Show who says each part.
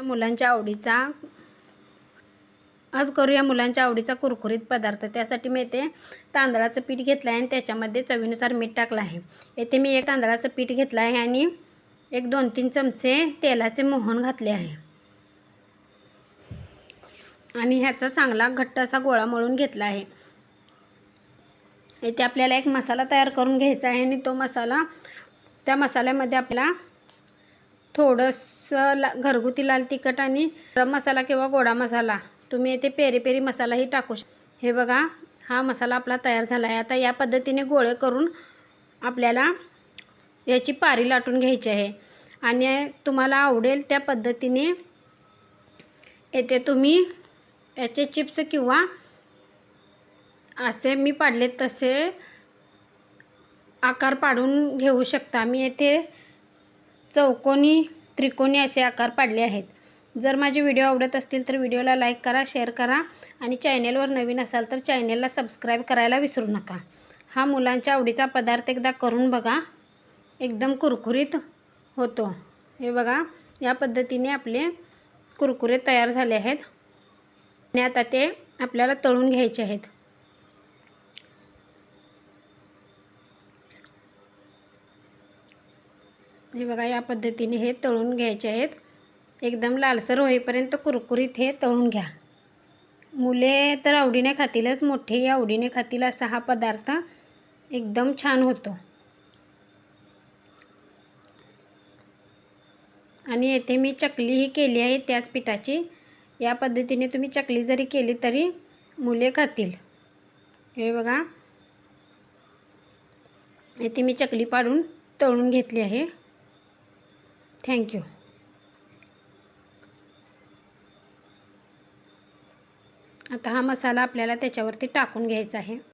Speaker 1: मुलांच्या आवडीचा आज करूया मुलांच्या आवडीचा कुरकुरीत पदार्थ। त्यासाठी मी इथे तांदळाचं पीठ घेतलं आहे आणि त्याच्यामध्ये चवीनुसार मीठ टाकलं आहे। इथे मी एक तांदळाचं पीठ घेतलं आहे आणि एक 2-3 चमचे तेलाचे मोहन घातले आहे आणि ह्याचा चांगला घट्ट असा गोळा मळून घेतला आहे। इथे आपल्याला एक मसाला तयार करून घ्यायचा आहे आणि तो मसाला त्या मसाल्यामध्ये आपल्याला थोडंसं घरगुती लाल तिखट आणि गरम मसाला किंवा गोडा मसाला, तुम्ही इथे पेरी पेरी मसालाही टाकू शकता। हे बघा, हा मसाला आपला तयार झाला आहे। आता या पद्धतीने गोळे करून आपल्याला याची पारी लाटून घ्यायची आहे आणि तुम्हाला आवडेल त्या पद्धतीने येथे तुम्ही याचे चिप्स किंवा असे मी पाडले तसे आकार पाडून घेऊ शकता। मी येथे चौकोनी त्रिकोणी असे आकार पाडले आहेत। जर माझे व्हिडिओ आवडत असतील तर व्हिडिओला लाईक करा, शेअर करा आणि चॅनेलवर नवीन असाल तर चॅनेलला सबस्क्राईब करायला विसरू नका। हा मुलांच्या आवडीचा पदार्थ एकदा करून बघा, एकदम कुरकुरीत होतो। हे बघा, या पद्धतीने आपले कुरकुरे तयार झाले आहेत आणि आता ते आपल्याला तळून घ्यायचे आहेत। हे बघा, या पद्धतीने हे तळून घ्यायचे आहेत। एकदम लालसर होईपर्यंत कुरकुरीत हे तळून घ्या। मुले तर आवडीने खातीलच, मोठेही आवडीने खातील असा हा पदार्थ एकदम छान होतो। आणि येथे मी चकलीही केली आहे त्याच पिठाची। या पद्धतीने तुम्ही चकली जरी केली तरी मुले खातील। हे बघा, येथे मी चकली पाडून तळून घेतली आहे। थँक्यू। आता हा मसाला आपल्याला त्याच्यावरती टाकून घ्यायचा आहे।